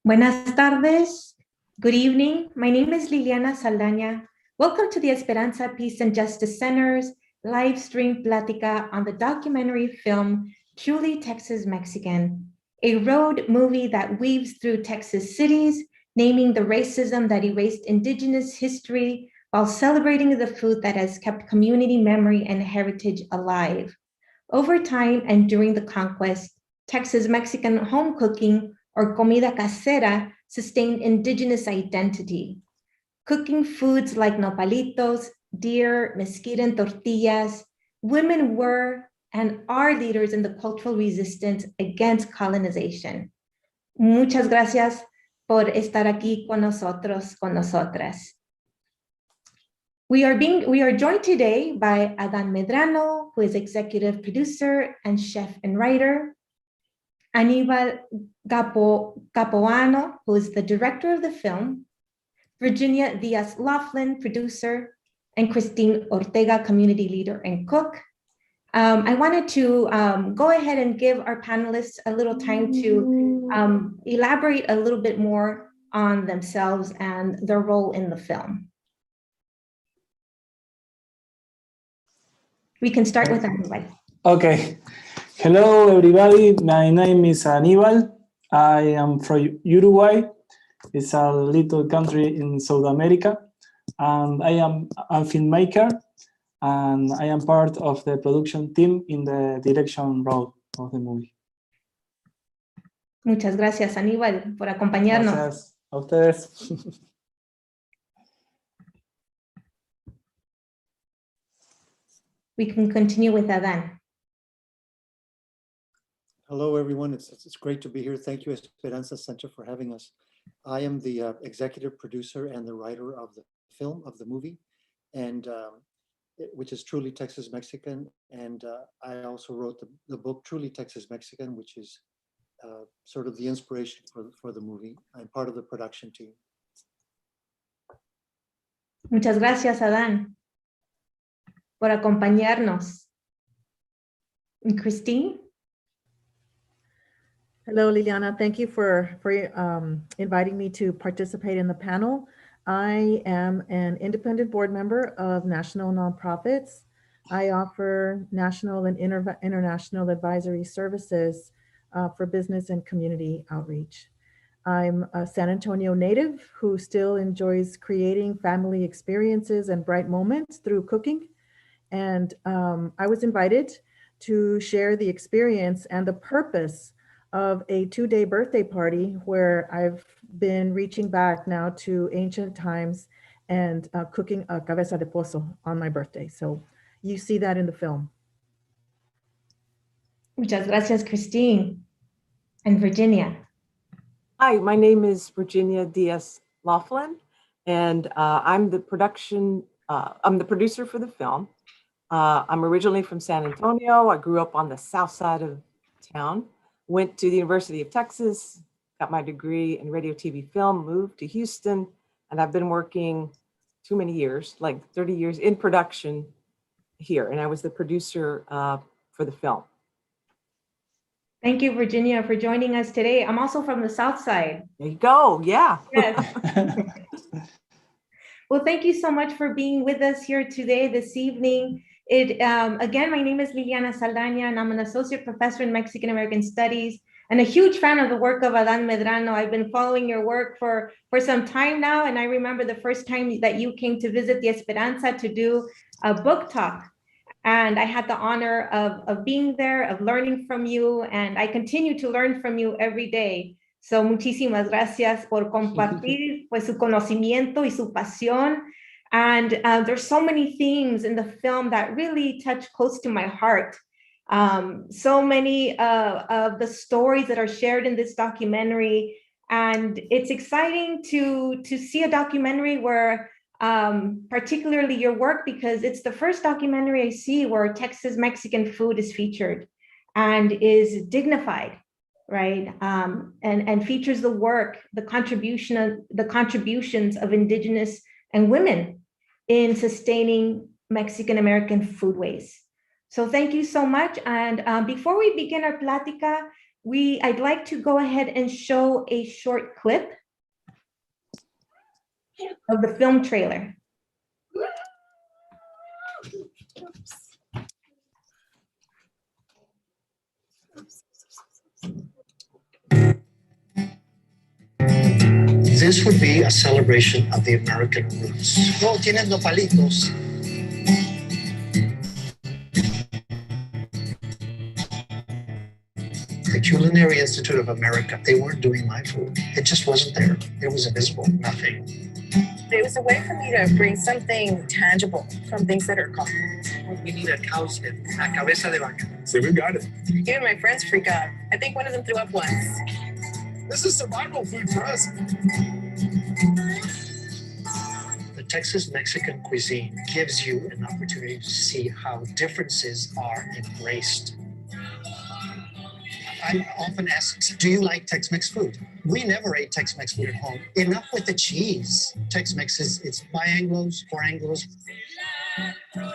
Buenas tardes. Good evening. My name is Liliana Saldaña. Welcome to the Esperanza Peace and Justice Center's Live-Streamed Plática on the documentary film Truly Texas Mexican, a road movie that weaves through Texas cities, naming the racism that erased indigenous history while celebrating the food that has kept community memory and heritage alive. Over time and during the conquest, Texas Mexican home cooking, or comida casera, sustained indigenous identity. Cooking foods like nopalitos, deer, mesquite, and tortillas, women were and are leaders in the cultural resistance against colonization. Muchas gracias por estar aquí con nosotros, con nosotras. We are joined today by Adán Medrano, who is executive producer and chef and writer, Aníbal Capoano, who is the director of the film, Virginia Díaz, producer, and Christine Ortega, community leader and cook. I wanted to go ahead and give our panelists a little time to elaborate a little bit more on themselves and their role in the film. We can start with Aníbal. Okay. Hello, everybody. My name is Aníbal. I am from Uruguay. It's a little country in South America. And I am a filmmaker. And I am part of the production team in the direction role of the movie. Muchas gracias, Aníbal, por acompañarnos. Gracias a ustedes. We can continue with Adán. Hello, everyone. It's great to be here. Thank you, Esperanza Center, for having us. I am the executive producer and the writer of the film, of the movie, and which is Truly Texas Mexican. And I also wrote the book Truly Texas Mexican, which is sort of the inspiration for the movie. I'm part of the production team. Muchas gracias, Adán, por acompañarnos. And Christine? Hello, Liliana. Thank you for inviting me to participate in the panel. I am an independent board member of national nonprofits. I offer national and international advisory services for business and community outreach. I'm a San Antonio native who still enjoys creating family experiences and bright moments through cooking. And I was invited to share the experience and the purpose of a 2-day birthday party where I've been reaching back now to ancient times and cooking a cabeza de pozo on my birthday. So you see that in the film. Muchas gracias, Christine. And Virginia. Hi, my name is Virginia Díaz, and I'm the producer for the film. I'm originally from San Antonio. I grew up on the south side of town. Went to the University of Texas, got my degree in radio, TV, film, moved to Houston, and I've been working too many years, like 30 years in production here. And I was the producer for the film. Thank you, Virginia, for joining us today. I'm also from the South Side. There you go, yeah. Yes. Well, thank you so much for being with us here today, this evening. Again, my name is Liliana Saldaña, and I'm an associate professor in Mexican American Studies and a huge fan of the work of Adán Medrano. I've been following your work for some time now, and I remember the first time that you came to visit the Esperanza to do a book talk. And I had the honor of being there, of learning from you, and I continue to learn from you every day. So muchísimas gracias por compartir pues, su conocimiento y su pasión. And there's so many themes in the film that really touch close to my heart. So many of the stories that are shared in this documentary. And it's exciting to see a documentary where particularly your work, because it's the first documentary I see where Texas Mexican food is featured and is dignified, right? And features the work, the contributions of indigenous and women in sustaining Mexican American foodways. So thank you so much. And before we begin our plática, I'd like to go ahead and show a short clip of the film trailer. This would be a celebration of the American roots. No, tienen nopalitos. The Culinary Institute of America, they weren't doing my food. It just wasn't there. It was invisible, nothing. It was a way for me to bring something tangible from things that are gone. We need a cow's head, a cabeza de vaca. So we got it. Even my friends freak out. I think one of them threw up once. This is survival food for us. The Texas Mexican cuisine gives you an opportunity to see how differences are embraced. I'm often asked, do you like Tex-Mex food? We never ate Tex-Mex food at home. Enough with the cheese. Tex-Mex it's bi-Anglos, four Anglos.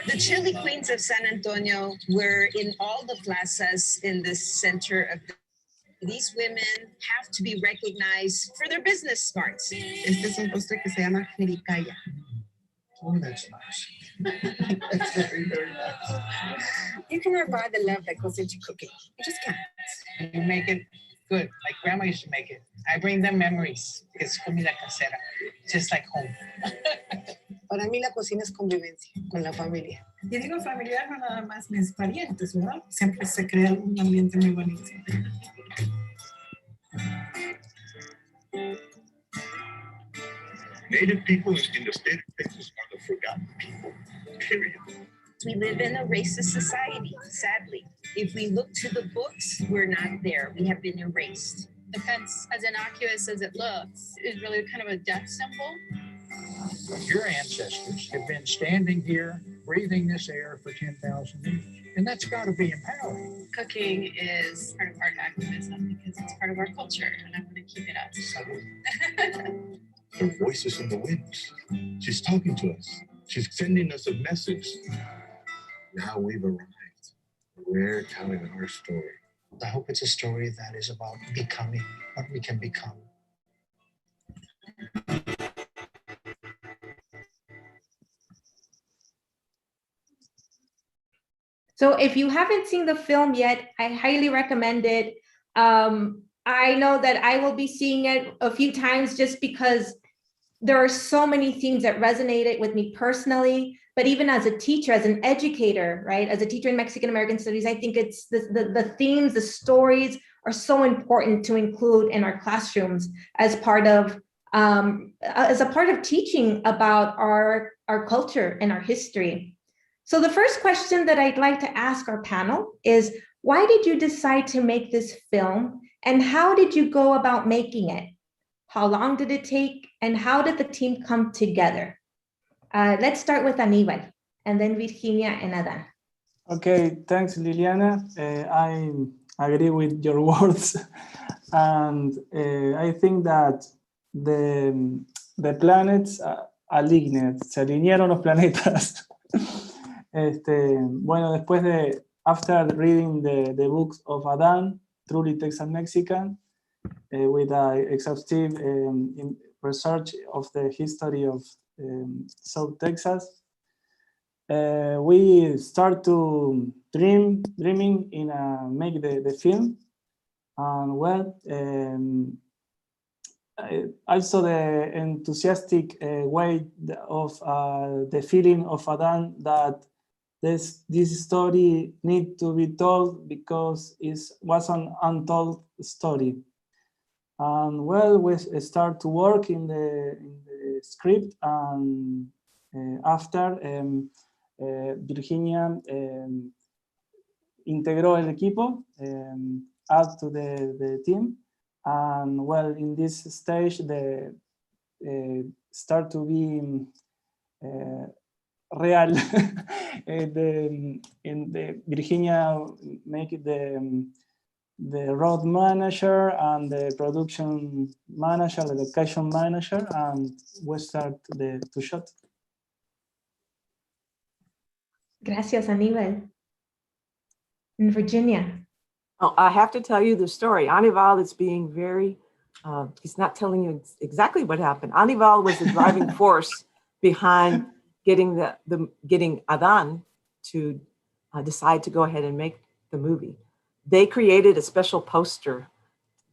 The chili queens of San Antonio were in all the plazas in the center of these women have to be recognized for their business smarts. Este es un postre que se llama jericaya. Oh, that's nice. That's very, very nice. You cannot buy the love that goes into cooking. You just can't. You make it good, like grandma used to make it. I bring them memories. It's comida casera, just like home. Para mí la cocina es convivencia con la familia. Y digo familiar, no nada más mis parientes, ¿verdad? Siempre se crea un ambiente muy bonito. Native people in the state of Texas are the forgotten people, period. We live in a racist society, sadly. If we look to the books, we're not there. We have been erased. The fence, as innocuous as it looks, is really kind of a death symbol. Your ancestors have been standing here, breathing this air for 10,000 years, and that's got to be empowering. Cooking is part of art activism because it's part of our culture, and I want to keep it up. Her voice is in the winds. She's talking to us. She's sending us a message. Now we've arrived. We're telling our story. I hope it's a story that is about becoming what we can become. So if you haven't seen the film yet, I highly recommend it. I know that I will be seeing it a few times just because there are so many themes that resonated with me personally, but even as a teacher, as an educator, right? As a teacher in Mexican American Studies, I think it's the themes, the stories are so important to include in our classrooms as part of teaching about our culture and our history. So the first question that I'd like to ask our panel is, why did you decide to make this film and how did you go about making it? How long did it take and how did the team come together? Let's start with Aníbal and then Virginia and Adán. Okay, thanks, Liliana. I agree with your words. And I think that the planets aligned, se alinearon los planetas. Bueno, después de, after reading the books of Adán, Truly Texan Mexican, with an exhaustive research of the history of South Texas, we start to dreaming in make the film, and well, also the enthusiastic way of the feeling of Adán that this story need to be told because it was an untold story. And well, we start to work in the script, and after Virginia integró el equipo, add to the team, and well, in this stage, the start to be real. Virginia make it the road manager and the production manager, the location manager, and we start to shot. Gracias, Aníbal. And Virginia. Oh, I have to tell you the story. Aníbal is being very, he's not telling you exactly what happened. Aníbal was the driving force behind getting getting Adán to decide to go ahead and make the movie. They created a special poster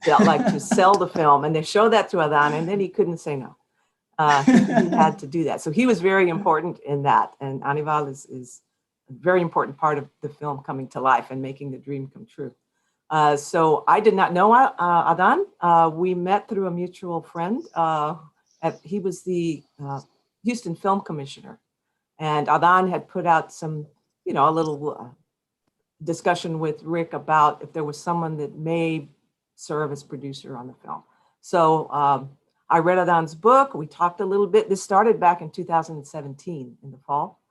that like to sell the film, and they showed that to Adán, and then he couldn't say no. He had to do that. So he was very important in that. And Aníbal is a very important part of the film coming to life and making the dream come true. So I did not know Adán. We met through a mutual friend. He was the Houston Film Commissioner. And Adán had put out some, a little discussion with Rick about if there was someone that may serve as producer on the film. So I read Adán's book. We talked a little bit. This started back in 2017 in the fall.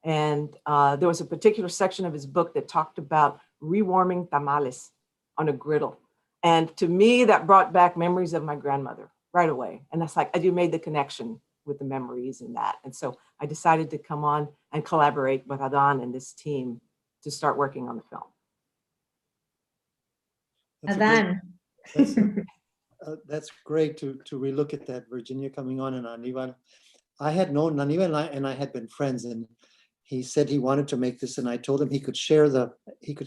And there was a particular section of his book that talked about rewarming tamales on a griddle. And to me, that brought back memories of my grandmother right away. And that's like, you made the connection with the memories and that. And so I decided to come on and collaborate with Adán and this team to start working on the film. Adán. That's great to relook at that, Virginia coming on, and Aníbal. I had known Aníbal and I had been friends, and he said he wanted to make this, and I told him he could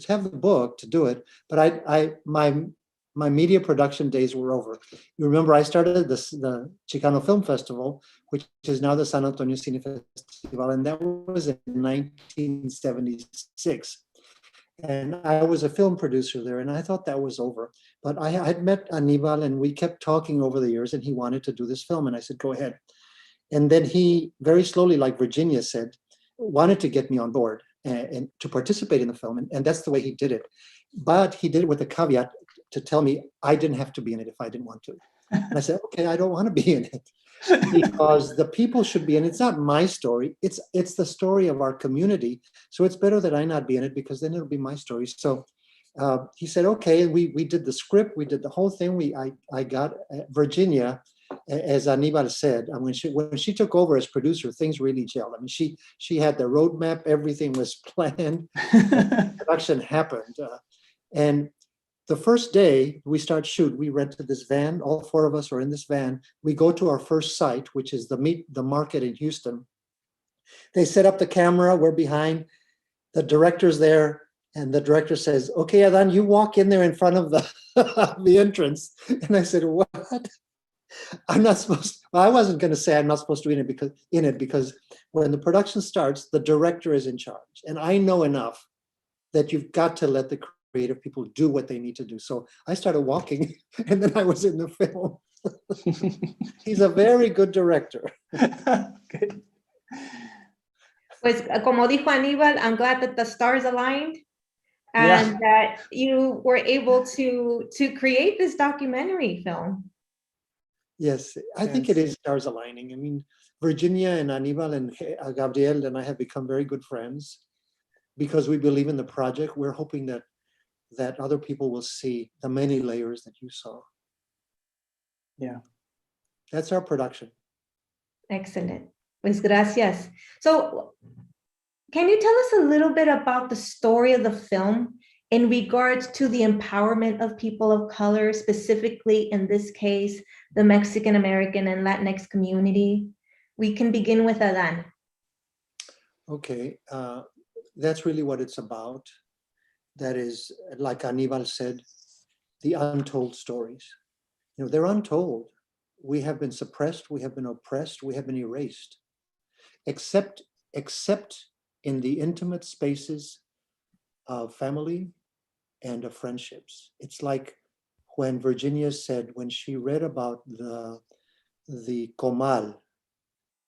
have the book to do it, but my media production days were over. You remember I started the Chicano Film Festival, which is now the San Antonio Cine Festival, and that was in 1976. And I was a film producer there, and I thought that was over. But I had met Aníbal, and we kept talking over the years, and he wanted to do this film, and I said, go ahead. And then he very slowly, like Virginia said, wanted to get me on board and to participate in the film. And that's the way he did it. But he did it with a caveat to tell me I didn't have to be in it if I didn't want to. And I said, okay, I don't want to be in it because the people should be in it. It's not my story. It's the story of our community. So it's better that I not be in it because then it'll be my story. So he said, okay, we did the script. We did the whole thing. I got Virginia, as Aníbal said, when she took over as producer, things really gelled. I mean, she had the roadmap, everything was planned, production happened. And the first day we start shoot, we rented this van, all four of us are in this van. We go to our first site, which is the market in Houston. They set up the camera, we're behind, the director's there, and the director says, okay, Adán, you walk in there in front of the entrance. And I said, what? I'm not supposed to, well, I wasn't going to say I'm not supposed to be in it because when the production starts, the director is in charge. And I know enough that you've got to let the creative people do what they need to do. So I started walking and then I was in the film. He's a very good director. Okay. Pues como dijo Aníbal, I'm glad that the stars aligned and that you were able to create this documentary film. Yes, I think it is stars aligning. I mean, Virginia and Aníbal and Gabriel and I have become very good friends because we believe in the project. We're hoping that other people will see the many layers that you saw. Yeah. That's our production. Excellent. Pues gracias. So can you tell us a little bit about the story of the film in regards to the empowerment of people of color, specifically in this case, the Mexican American and Latinx community? We can begin with Adán. Okay, that's really what it's about. That is, like Aníbal said, the untold stories. You know, they're untold. We have been suppressed, we have been oppressed, we have been erased, except in the intimate spaces of family and of friendships. It's like when Virginia said, when she read about the comal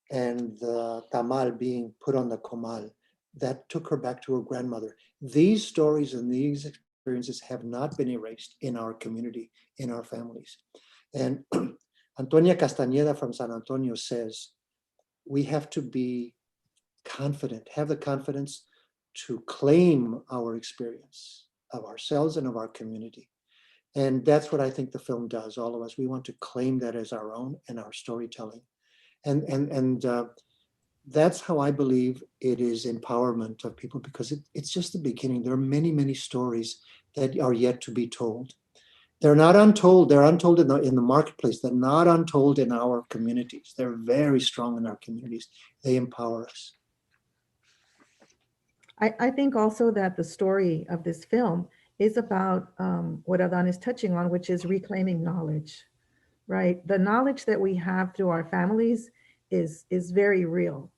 and the tamal being put on the comal, that took her back to her grandmother. These stories and these experiences have not been erased in our community, in our families. And Antonia Castañeda from San Antonio says, we have to be confident, have the confidence to claim our experience of ourselves and of our community. And that's what I think the film does, all of us. We want to claim that as our own and our storytelling. And that's how I believe it is empowerment of people, because it's just the beginning. There are many, many stories that are yet to be told. They're not untold. They're untold in the marketplace. They're not untold in our communities. They're very strong in our communities. They empower us. I think also that the story of this film is about what Adán is touching on, which is reclaiming knowledge, right? The knowledge that we have through our families is very real.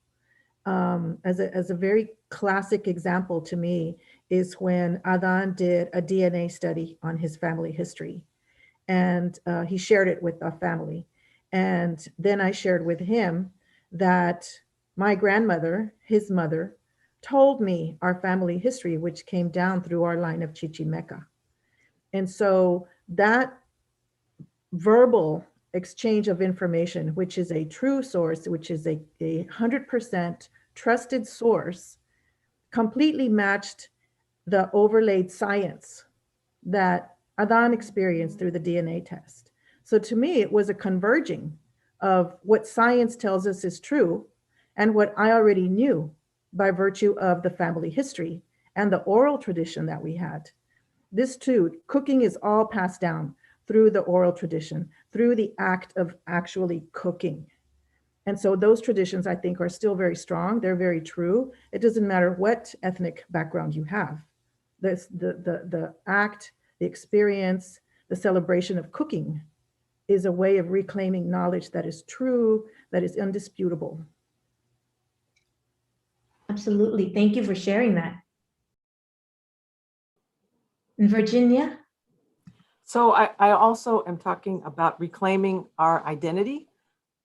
As a very classic example to me is when Adán did a DNA study on his family history, and he shared it with our family. And then I shared with him that my grandmother, his mother, told me our family history, which came down through our line of Chichimeca. And so that verbal exchange of information, which is a true source, which is a 100% trusted source, completely matched the overlaid science that Adán experienced through the DNA test. So to me, it was a converging of what science tells us is true and what I already knew by virtue of the family history and the oral tradition that we had. This too, cooking is all passed down through the oral tradition, through the act of actually cooking. And so those traditions, I think, are still very strong. They're very true. It doesn't matter what ethnic background you have. The act, the experience, the celebration of cooking is a way of reclaiming knowledge that is true, that is indisputable. Absolutely. Thank you for sharing that. And Virginia? So I also am talking about reclaiming our identity.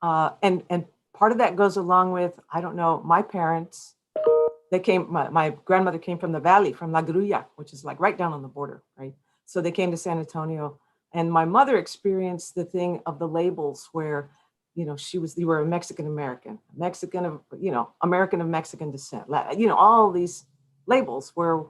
And part of that goes along with, I don't know, my parents, they came, my grandmother came from the valley, from La Grulla, which is like right down on the border, right? So they came to San Antonio, and my mother experienced the thing of the labels where, you know, you were a Mexican-American, Mexican of, you know, American of Mexican descent, you know, all these labels where,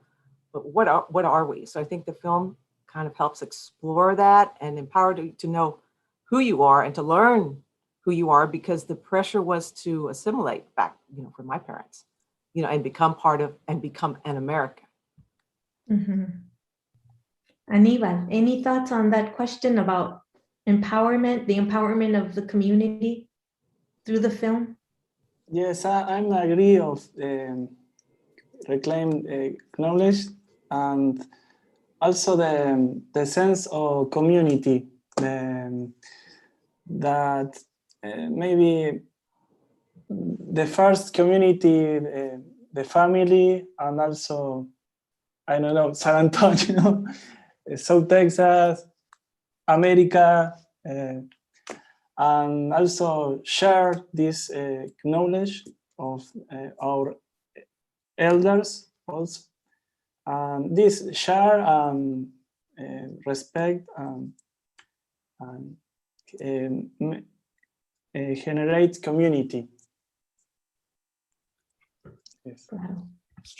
but what are we? So I think the film kind of helps explore that and empower you to know who you are and to learn who you are, because the pressure was to assimilate back, you know, for my parents, you know, and become part of, and become an American. Mm-hmm. Aníbal, any thoughts on that question about empowerment, the empowerment of the community through the film? Yes, I'm agree of reclaim knowledge, and also the sense of community, that maybe the first community, the family, and also, I don't know, San Antonio, South Texas, America, and also share this knowledge of our elders also. This share and respect and generate community. Yes. Wow.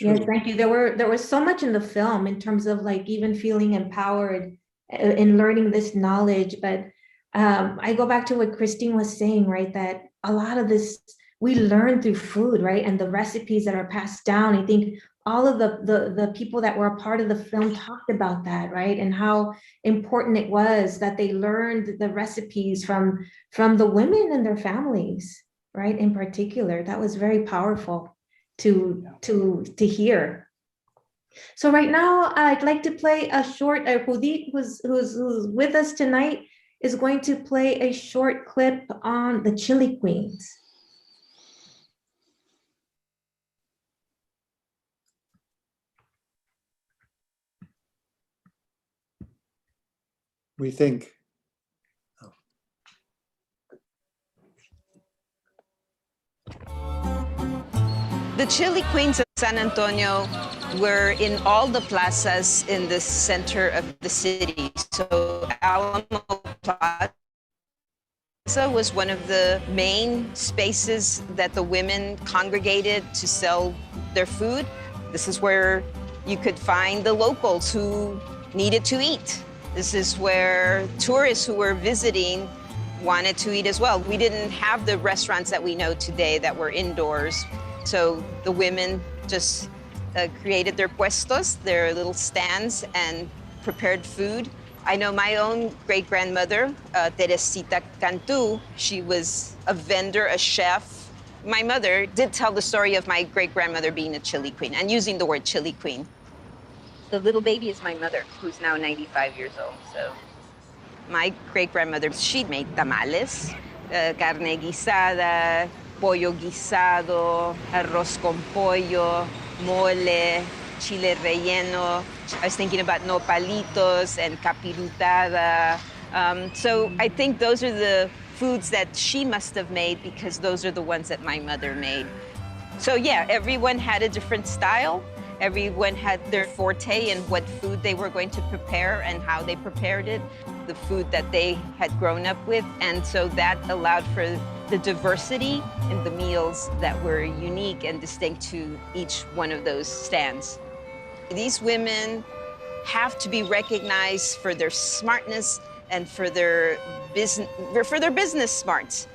Yes, thank you. There was so much in the film in terms of like even feeling empowered in learning this knowledge. But I go back to what Christine was saying, right? That a lot of this we learn through food, right? And the recipes that are passed down. I think all of the people that were a part of the film talked about that, right? And how important it was that they learned the recipes from the women and their families, right? In particular, that was very powerful to hear. So right now, I'd like to play a short. Judith, who's with us tonight, is going to play a short clip on the Chili Queens. We think. The Chili Queens of San Antonio were in all the plazas in the center of the city. So Alamo Plaza was one of the main spaces that the women congregated to sell their food. This is where you could find the locals who needed to eat. This is where tourists who were visiting wanted to eat as well. We didn't have the restaurants that we know today that were indoors. So the women just created their puestos, their little stands, and prepared food. I know my own great-grandmother, Teresita Cantu, she was a vendor, a chef. My mother did tell the story of my great-grandmother being a chili queen and using the word chili queen. The little baby is my mother, who's now 95 years old, so. My great-grandmother, she made tamales, carne guisada, pollo guisado, arroz con pollo, mole, chile relleno. I was thinking about nopalitos and capirutada. So I think those are the foods that she must have made because those are the ones that my mother made. So yeah, everyone had a different style. Everyone had their forte in what food they were going to prepare and how they prepared it, the food that they had grown up with. And so that allowed for the diversity in the meals that were unique and distinct to each one of those stands. These women have to be recognized for their smartness and for their business smarts.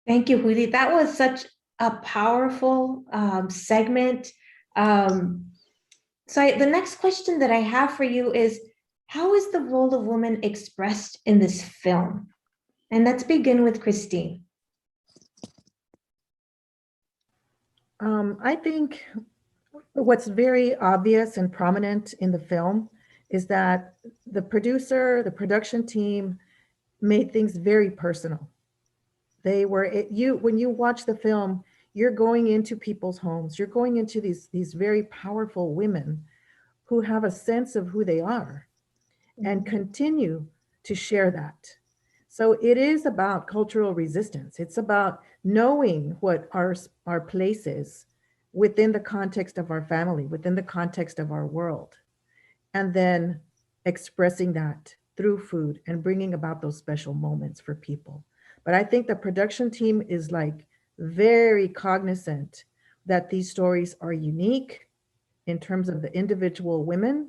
Thank you, Judith. That was such a powerful segment. The next question that I have for you is, how is the role of women expressed in this film? And let's begin with Christine. I think what's very obvious and prominent in the film is that the producer, the production team made things very personal. They were, when you watch the film, you're going into people's homes, you're going into these very powerful women who have a sense of who they are and continue to share that. So it is about cultural resistance. It's about knowing what our place is within the context of our family, within the context of our world, and then expressing that through food and bringing about those special moments for people. But I think the production team is like very cognizant that these stories are unique in terms of the individual women,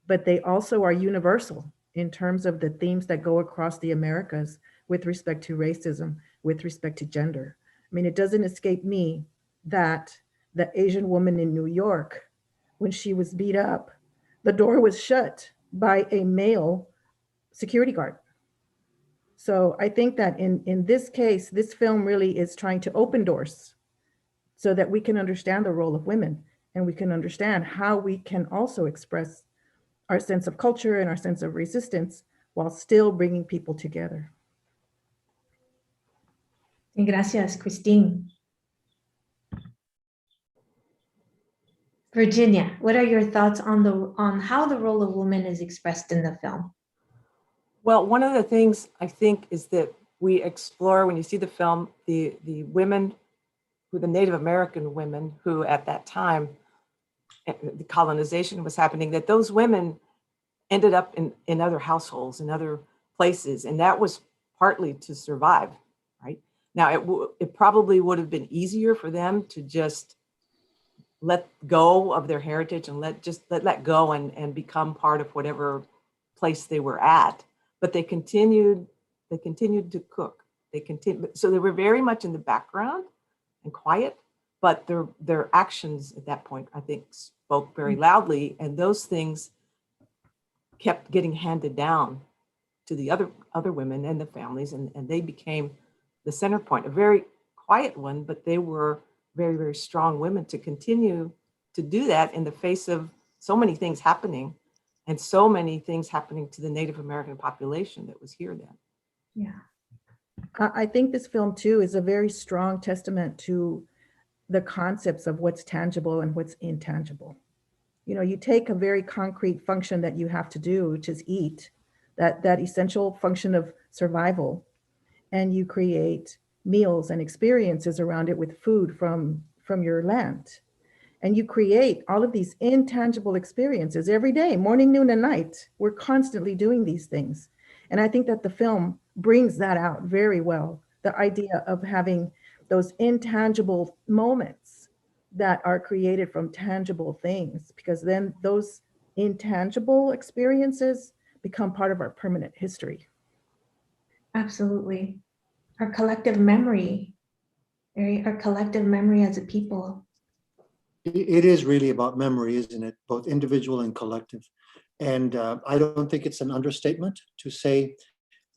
but they also are universal in terms of the themes that go across the Americas with respect to racism, with respect to gender. I mean, it doesn't escape me that the Asian woman in New York, when she was beat up, the door was shut by a male security guard. So I think that in this case, this film really is trying to open doors so that we can understand the role of women and we can understand how we can also express our sense of culture and our sense of resistance while still bringing people together. Gracias, Christine. Virginia, what are your thoughts on how the role of women is expressed in the film? Well, one of the things I think is that we explore, when you see the film, the women, the Native American women who at that time, the colonization was happening, that those women ended up in other households, in other places, and that was partly to survive, right? Now, it probably would have been easier for them to just let go of their heritage and let go and become part of whatever place they were at. But they continued to cook. So they were very much in the background and quiet, but their actions at that point, I think, spoke very loudly, and those things kept getting handed down to the other women and the families, and they became the center point, a very quiet one, but they were very, very strong women to continue to do that in the face of so many things happening. And so many things happening to the Native American population that was here then. Yeah. I think this film too is a very strong testament to the concepts of what's tangible and what's intangible. You know, you take a very concrete function that you have to do, which is eat, that essential function of survival, and you create meals and experiences around it with food from your land. And you create all of these intangible experiences every day, morning, noon, and night. We're constantly doing these things. And I think that the film brings that out very well. The idea of having those intangible moments that are created from tangible things, because then those intangible experiences become part of our permanent history. Absolutely. Our collective memory. Our collective memory as a people. It is really about memory, isn't it? Both individual and collective. And I don't think it's an understatement to say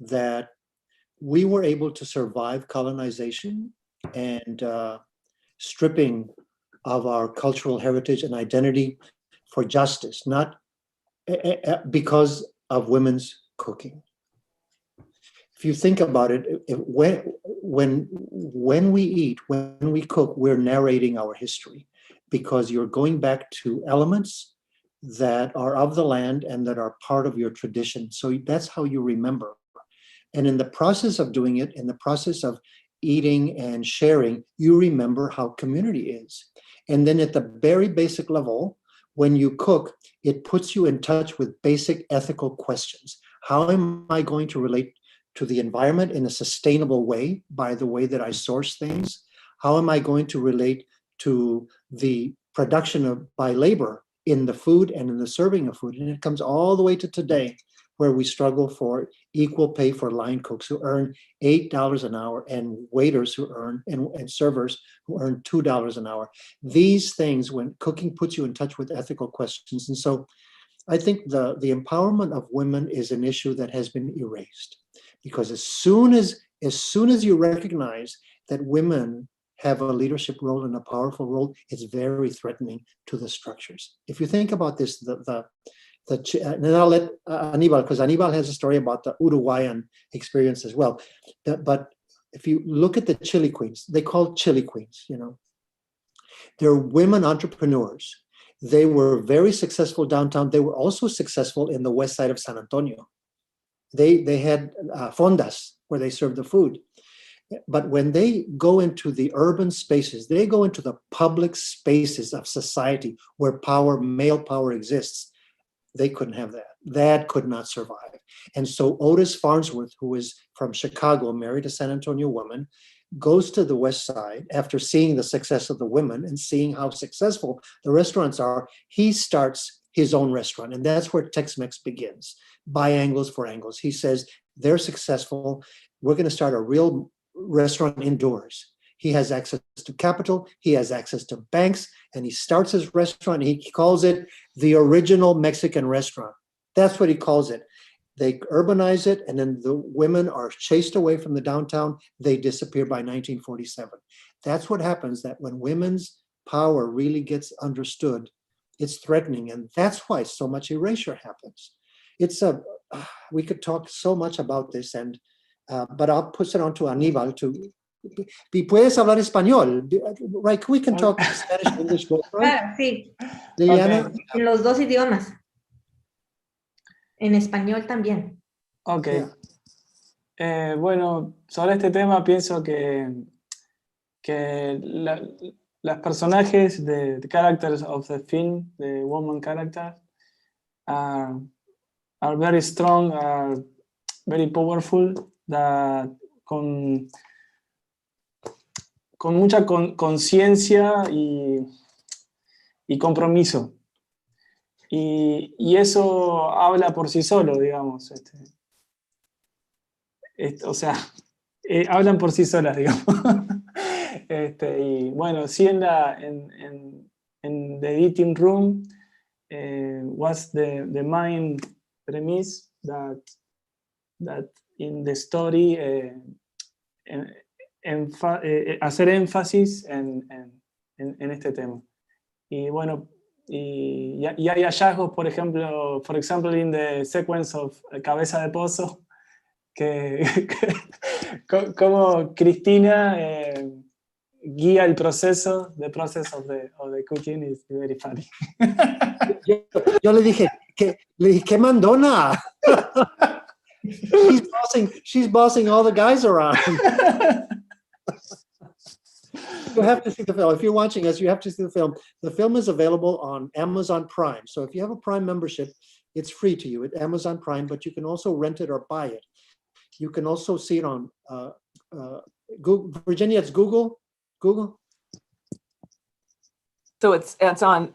that we were able to survive colonization and stripping of our cultural heritage and identity for justice, not because of women's cooking. If you think about it, when we eat, when we cook, we're narrating our history, because you're going back to elements that are of the land and that are part of your tradition. So that's how you remember. And in the process of doing it, in the process of eating and sharing, you remember how community is. And then at the very basic level, when you cook, it puts you in touch with basic ethical questions. How am I going to relate to the environment in a sustainable way by the way that I source things? How am I going to relate to the production by labor in the food and in the serving of food? And it comes all the way to today, where we struggle for equal pay for line cooks who earn $8 an hour and waiters who earn, and servers who earn $2 an hour. These things, when cooking puts you in touch with ethical questions. And so I think the empowerment of women is an issue that has been erased, because as soon as you recognize that women have a leadership role and a powerful role, it's very threatening to the structures. If you think about this, and I'll let Aníbal, because Aníbal has a story about the Uruguayan experience as well. But if you look at the chili queens, they call chili queens, you know. They're women entrepreneurs. They were very successful downtown. They were also successful in the west side of San Antonio. They had fondas where they served the food. But when they go into the urban spaces, they go into the public spaces of society where male power exists. They couldn't have that. That could not survive. And so Otis Farnsworth, who is from Chicago, married a San Antonio woman, goes to the West Side after seeing the success of the women and seeing how successful the restaurants are. He starts his own restaurant, and that's where Tex-Mex begins, by angles for angles. He says, they're successful. We're going to start a real restaurant indoors. He has access to capital, he has access to banks, and he starts his restaurant. He calls it the original Mexican restaurant. That's what he calls it. They urbanize it, and then the women are chased away from the downtown. They disappear by 1947. That's what happens, that when women's power really gets understood, it's threatening, and that's why so much erasure happens. We could talk so much about this, and but I'll push it on to Aníbal to. ¿Puedes hablar español? Right, we can talk Spanish, English, both, right? Sí. Liliana? Okay. En los dos idiomas. En español también. Ok. Bueno, sobre este tema pienso que las personajes, the characters of the film, the woman characters, are very strong, are very powerful, that con mucha conciencia y compromiso. Y eso habla por sí solo, digamos. O sea, hablan por sí solas, digamos. Y bueno, sí, en the eating room was the main premise that in the story hacer énfasis en este tema. Y bueno, y hay hallazgos, por ejemplo, in the sequence of Cabeza de Pozo, como Cristina guía el proceso, the process of the cooking is very funny. Yo le dije, ¿qué mandona? She's bossing all the guys around. You have to see the film. If you're watching us, you have to see the film. The film is available on Amazon Prime. So if you have a Prime membership, it's free to you at Amazon Prime, but you can also rent it or buy it. You can also see it on Google. Virginia, it's Google? Google? So it's on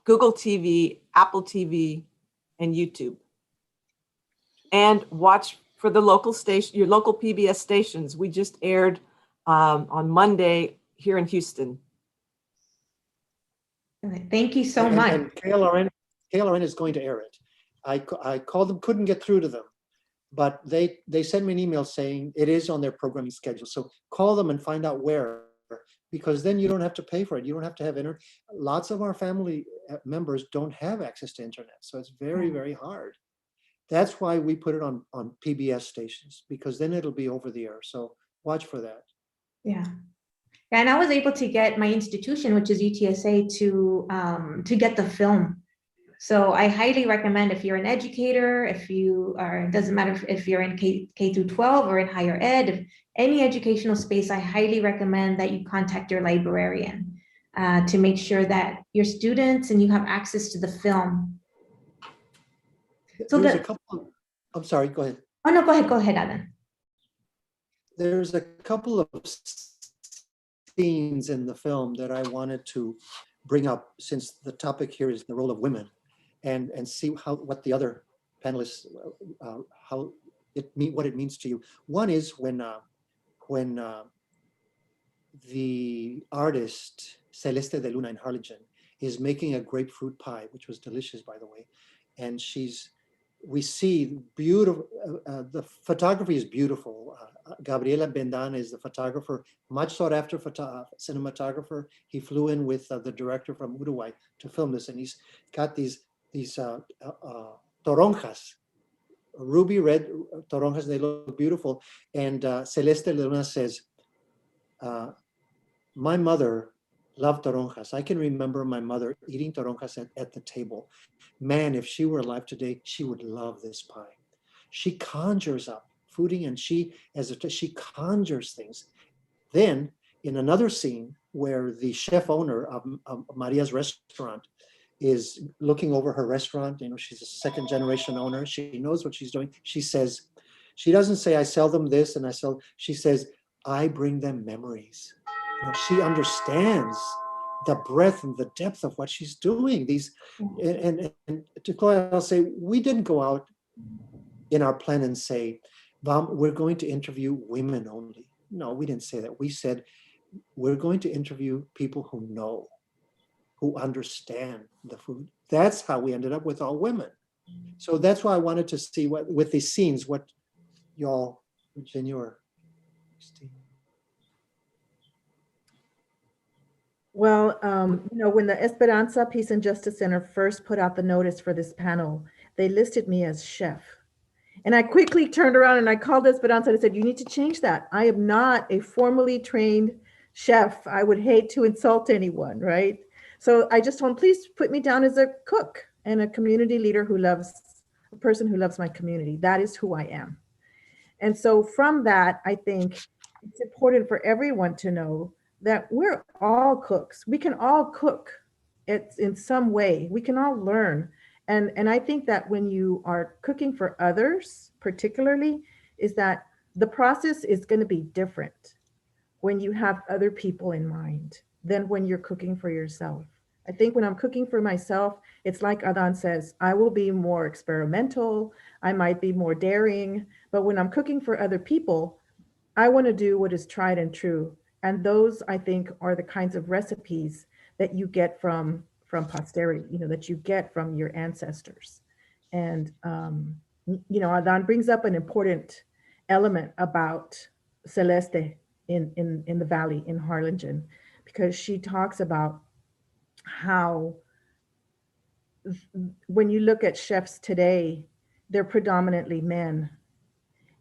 Google TV, Apple TV, and YouTube. And watch for the local station, your local PBS stations. We just aired on Monday here in Houston. Thank you so much. And KLRN is going to air it. I called them, couldn't get through to them, but they sent me an email saying it is on their programming schedule. So call them and find out where, because then you don't have to pay for it. You don't have to have internet. Lots of our family members don't have access to internet. So it's very, very hard. That's why we put it on PBS stations, because then it'll be over the air. So watch for that. Yeah. And I was able to get my institution, which is UTSA, to get the film. So I highly recommend, if you're an educator, if you are, it doesn't matter if you're in K through 12 or in higher ed, if any educational space, I highly recommend that you contact your librarian to make sure that your students and you have access to the film. So there's a couple of, I'm sorry, go ahead. Oh no, go ahead, Adán. There's a couple of scenes in the film that I wanted to bring up, since the topic here is the role of women, and see what the other panelists, what it means to you. One is when the artist Celeste de Luna in Harlingen is making a grapefruit pie, which was delicious, by the way, and we see beautiful, the photography is beautiful. Gabriela Bendan is the photographer, much sought after cinematographer. He flew in with the director from Uruguay to film this, and he's got these toronjas, ruby red toronjas. They look beautiful. And Celeste Luna says, my mother loved toronjas. I can remember my mother eating toronjas at the table. Man, if she were alive today, she would love this pie. She conjures up fooding, and she conjures things. Then in another scene where the chef owner of Maria's restaurant is looking over her restaurant, she's a second generation owner. She knows what she's doing. She says, she doesn't say, I sell them this and she says, I bring them memories. She understands the breadth and the depth of what she's doing. And to Chloe, I'll say, we didn't go out in our plan and say, we're going to interview women only. No, we didn't say that. We said, we're going to interview people who know, who understand the food. That's how we ended up with all women. So that's why I wanted to see with these scenes, what y'all, Virginia or Christine. Well, when the Esperanza Peace and Justice Center first put out the notice for this panel, they listed me as chef. And I quickly turned around and I called Esperanza and I said, you need to change that. I am not a formally trained chef. I would hate to insult anyone, right? So I just told him, please put me down as a cook and a community leader a person who loves my community. That is who I am. And so from that, I think it's important for everyone to know that we're all cooks. We can all cook in some way. We can all learn. And I think that when you are cooking for others, particularly, is that the process is going to be different when you have other people in mind than when you're cooking for yourself. I think when I'm cooking for myself, it's like Adán says, I will be more experimental. I might be more daring. But when I'm cooking for other people, I want to do what is tried and true. And those, I think, are the kinds of recipes that you get from posterity, that you get from your ancestors. And, Adán brings up an important element about Celeste in the valley in Harlingen, because she talks about how when you look at chefs today, they're predominantly men.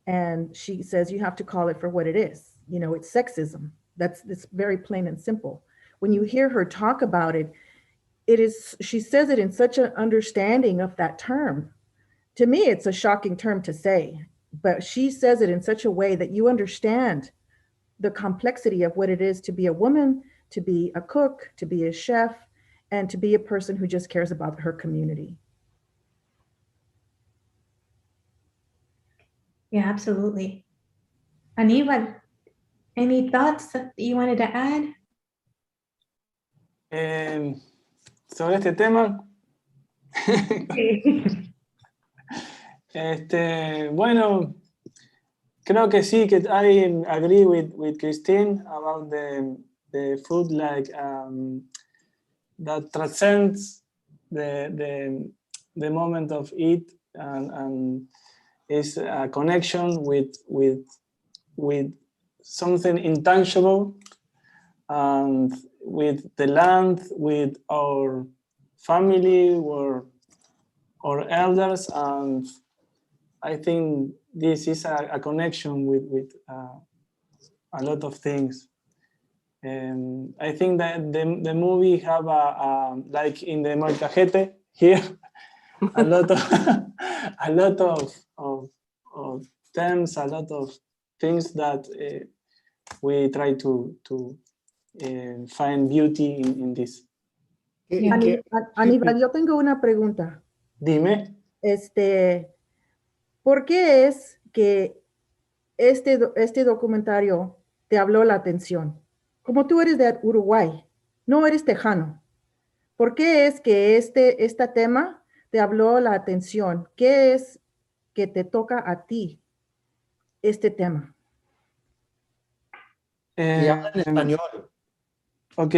And she says you have to call it for what it is. It's sexism. It's very plain and simple. When you hear her talk about it, she says it in such an understanding of that term. To me, it's a shocking term to say, but she says it in such a way that you understand the complexity of what it is to be a woman, to be a cook, to be a chef, and to be a person who just cares about her community. Yeah, absolutely. Aníbal, any thoughts that you wanted to add? Sobre este tema. Bueno, creo que sí, que I agree with Christine about the food like that transcends the moment of eat and is a connection with something intangible and with the land, with our family or elders, and I think this is a connection with a lot of things. And I think that the movie have like in the molcajete here, a lot of terms, a lot of things that we try to find beauty in this. Aníbal, yo tengo una pregunta. Dime. ¿Por qué es que este documentario te habló la atención? Como tú eres de Uruguay, no eres tejano. ¿Por qué es que este tema te habló la atención? ¿Qué es que te toca a ti este tema? Y habla en español. Ok.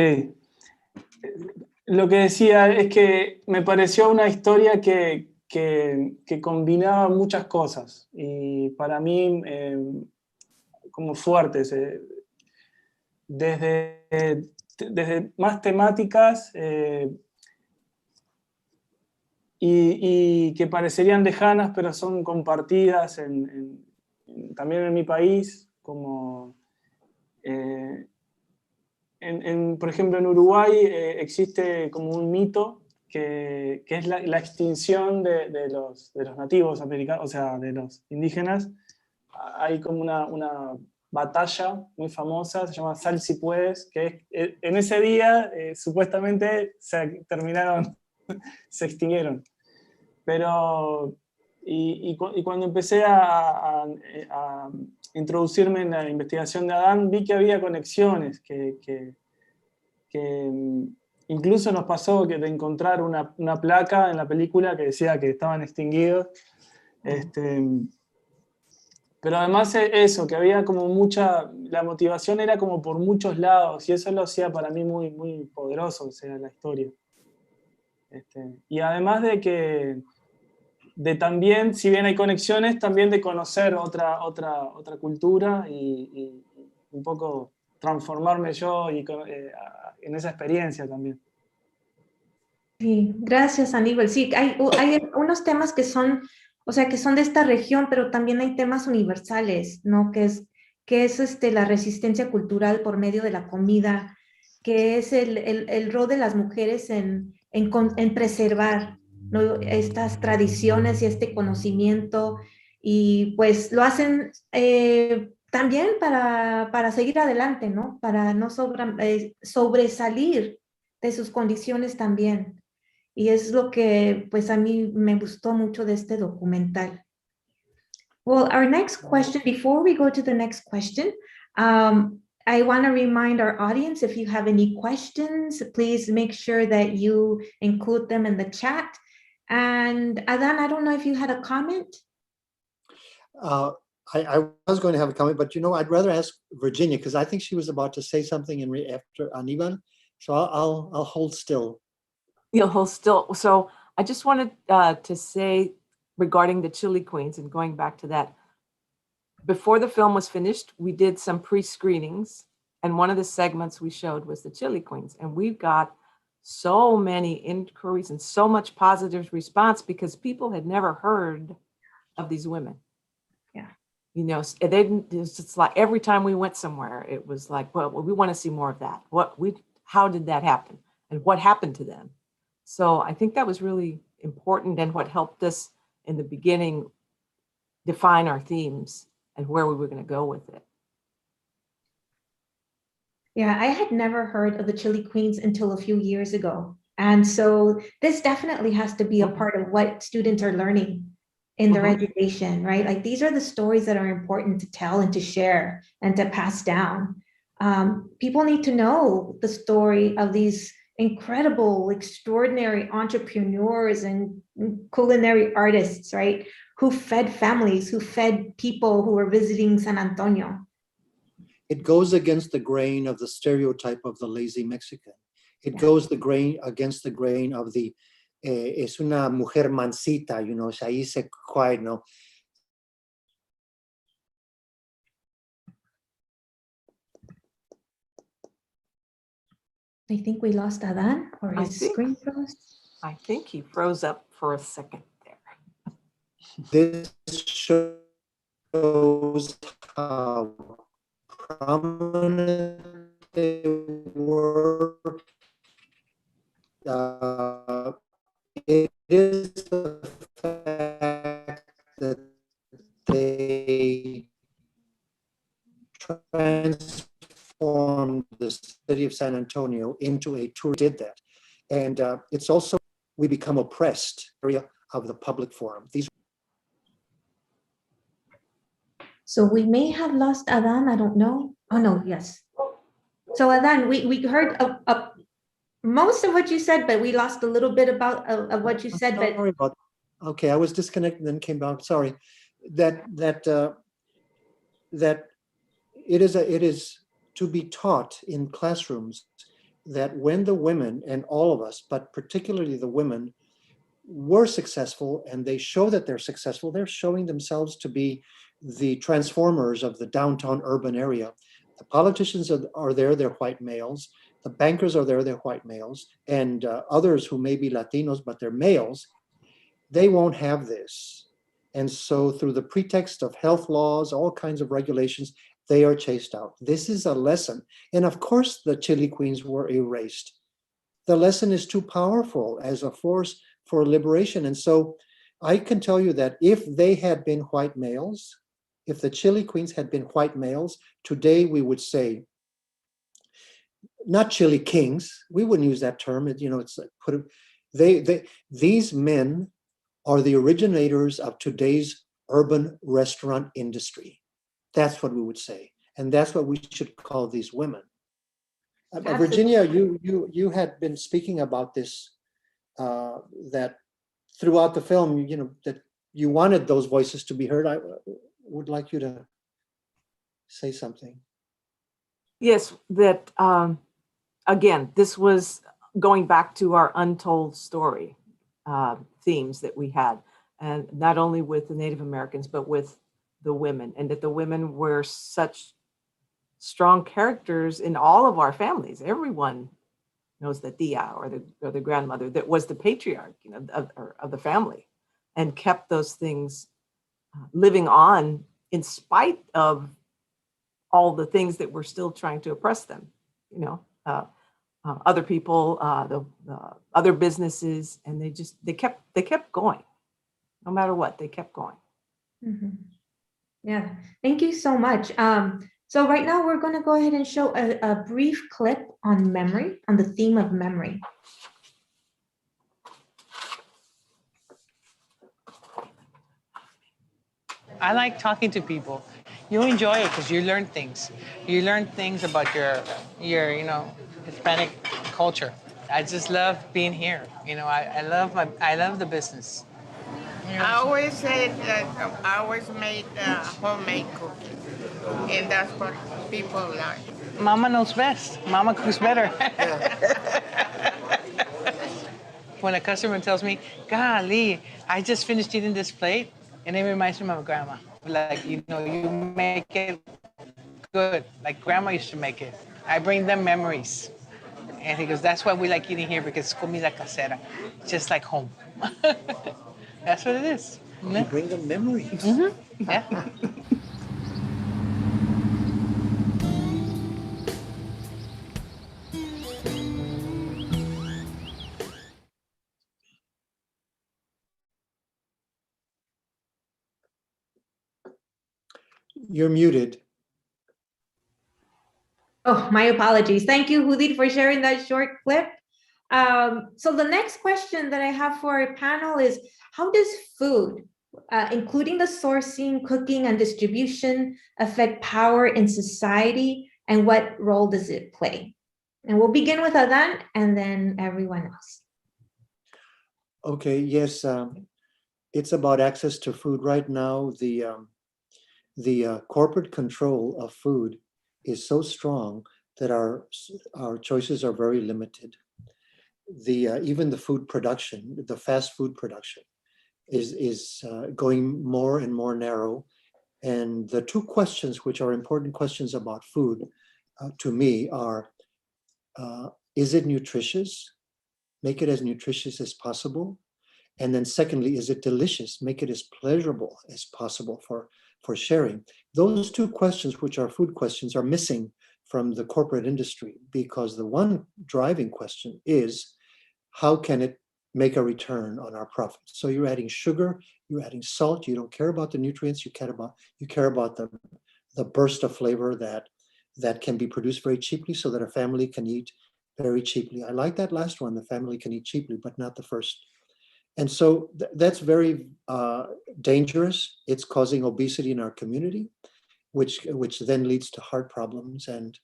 Lo que decía es que me pareció una historia que combinaba muchas cosas y para mí como fuertes, desde más temáticas y que parecerían lejanas pero son compartidas también en mi país, como por ejemplo en Uruguay existe como un mito que es la extinción de los nativos americanos, o sea, de los indígenas. Hay como una batalla muy famosa, se llama Sal si puedes, que en ese día supuestamente se extinguieron. Pero, y cuando empecé a introducirme en la investigación de Adán, vi que había conexiones, que incluso nos pasó de encontrar una placa en la película que decía que estaban extinguidos. Pero además eso, que había como la motivación era como por muchos lados, y eso lo hacía para mí muy, muy poderoso, o sea, la historia. Y además de también, si bien hay conexiones, también de conocer otra cultura y un poco transformarme yo en esa experiencia también. Sí, gracias, Aníbal. Sí, hay unos temas que son, o sea, que son de esta región, pero también hay temas universales, ¿no? Que es la resistencia cultural por medio de la comida, que es el rol de las mujeres en preservar, ¿no? Estas tradiciones y este conocimiento, y pues lo hacen también para seguir adelante, ¿no? Para no sobresalir de sus condiciones también. Y es lo que pues a mí me gustó mucho de este documental. Well, our next question, before we go to the next question, I want to remind our audience, if you have any questions, please make sure that you include them in the chat. And Adán, I don't know if you had a comment? I was going to have a comment, but I'd rather ask Virginia, because I think she was about to say something after Aníbal. So I'll hold still. You'll hold still. So I just wanted to say regarding the Chili Queens, and going back to that, before the film was finished, we did some pre-screenings, and one of the segments we showed was the Chili Queens, and we've got so many inquiries and so much positive response because people had never heard of these women. Yeah. It's just like every time we went somewhere, it was like, well, we want to see more of that. How did that happen? And what happened to them? So I think that was really important, and what helped us in the beginning define our themes and where we were going to go with it. Yeah, I had never heard of the Chili Queens until a few years ago. And so this definitely has to be a part of what students are learning in their education, right? Like these are the stories that are important to tell and to share and to pass down. People need to know the story of these incredible, extraordinary entrepreneurs and culinary artists, right? Who fed families, who fed people who were visiting San Antonio. It goes against the grain of the stereotype of the lazy Mexican. It goes against the grain of the es una mujer mansita, you know, ahí se quiet, no. I think we lost Adán, or his screen froze. I think he froze up for a second there. This shows how prominent they were. It is the fact that they transformed the city of San Antonio into a tour, did that. And it's also, we become oppressed area of the public forum. These. So we may have lost Adán, I don't know. Oh no, yes. So Adán, we heard most of what you said, but we lost a little bit about of what you said. But Sorry about that. Okay, I was disconnected and then came back. Sorry. That it is to be taught in classrooms that when the women, and all of us, but particularly the women, were successful and they show that they're successful, they're showing themselves to be the transformers of the downtown urban area. The politicians are there, they're white males. The bankers are there, they're white males. And others who may be Latinos, but they're males, they won't have this. And so through the pretext of health laws, all kinds of regulations, they are chased out. This is a lesson. And of course, the Chili Queens were erased. The lesson is too powerful as a force for liberation. And so I can tell you that if they had been white males, if the Chili Queens had been white males, today we would say, not Chili Kings, we wouldn't use that term, you know, it's like these men are the originators of today's urban restaurant industry. That's what we would say. And that's what we should call these women. Virginia, you had been speaking about this, that throughout the film, you know, that you wanted those voices to be heard. I would like you to say something. Yes, that again, this was going back to our untold story themes that we had, and not only with the Native Americans, but with the women, and that the women were such strong characters in all of our families. Everyone knows the tia or the grandmother that was the patriarch, you know, of the family, and kept those things living on in spite of all the things that were still trying to oppress them, you know, other people, the other businesses, and they kept going, no matter what, they kept going. Mm-hmm. Yeah, thank you so much. So right now we're going to go ahead and show a brief clip on memory, on the theme of memory. I like talking to people. You enjoy it because you learn things. You learn things about your you know, Hispanic culture. I just love being here. You know, I love the business. I always said that I always made homemade cookies, and that's what people like. Mama knows best. Mama cooks better. When a customer tells me, golly, I just finished eating this plate, and it reminds me of my grandma. Like, you know, you make it good, like grandma used to make it. I bring them memories. And he goes, that's why we like eating here, because it's comida casera, just like home. That's what it is. You bring them memories. Mm-hmm. Yeah. You're muted. Oh, my apologies. Thank you, Judith, for sharing that short clip. So the next question that I have for our panel is, how does food, including the sourcing, cooking, and distribution, affect power in society, and what role does it play? And we'll begin with Adán and then everyone else. Okay, yes, it's about access to food right now. The corporate control of food is so strong that our choices are very limited. Even the food production, the fast food production, is going more and more narrow. And the two questions which are important questions about food to me are, is it nutritious? Make it as nutritious as possible. And then secondly, is it delicious? Make it as pleasurable as possible for sharing. Those two questions, which are food questions, are missing from the corporate industry, because the one driving question is, how can it make a return on our profits? So you're adding sugar, you're adding salt, you don't care about the nutrients, you care about the burst of flavor that can be produced very cheaply so that a family can eat very cheaply. I like that last one, the family can eat cheaply, but not the first. And so that's very dangerous. It's causing obesity in our community, which then leads to heart problems. And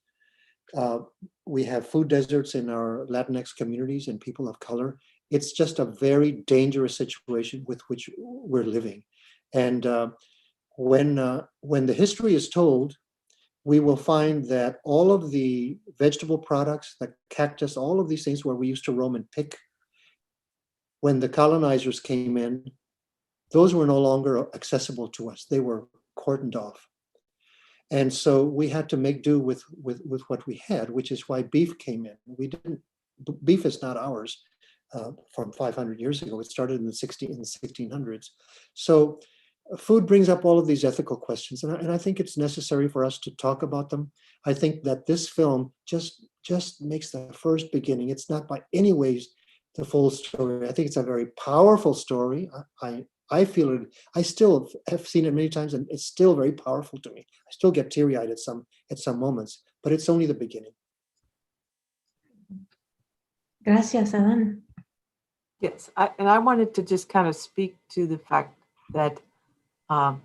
we have food deserts in our Latinx communities and people of color. It's just a very dangerous situation with which we're living. And when the history is told, we will find that all of the vegetable products, the cactus, all of these things where we used to roam and pick, when the colonizers came in, those were no longer accessible to us. They were cordoned off. And so we had to make do with what we had, which is why beef came in. Beef is not ours from 500 years ago. It started in the 1600s. So food brings up all of these ethical questions, and I think it's necessary for us to talk about them. I think that this film just makes the first beginning. It's not by any ways the full story. I think it's a very powerful story. I feel it. I still have seen it many times, and it's still very powerful to me. I still get teary-eyed at some moments, but it's only the beginning. Gracias, Adán. Yes, I wanted to just kind of speak to the fact that our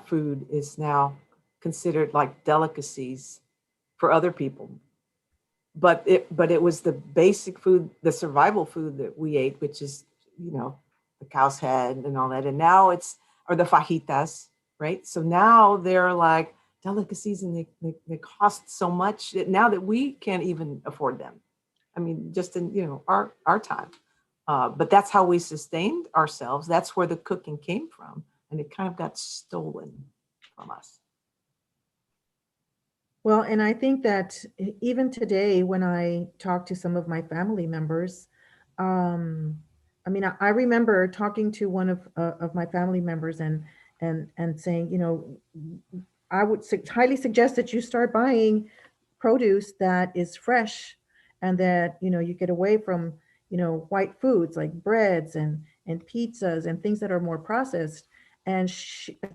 food is now considered like delicacies for other people. But it was the basic food, the survival food that we ate, which is, the cow's head and all that. And now or the fajitas, right? So now they're like delicacies, and they cost so much that now that we can't even afford them. I mean, just in, our time. But that's how we sustained ourselves. That's where the cooking came from. And it kind of got stolen from us. Well, and I think that even today, when I talk to some of my family members, I remember talking to one of my family members and saying, I would highly suggest that you start buying produce that is fresh, and that you get away from white foods like breads and pizzas and things that are more processed. And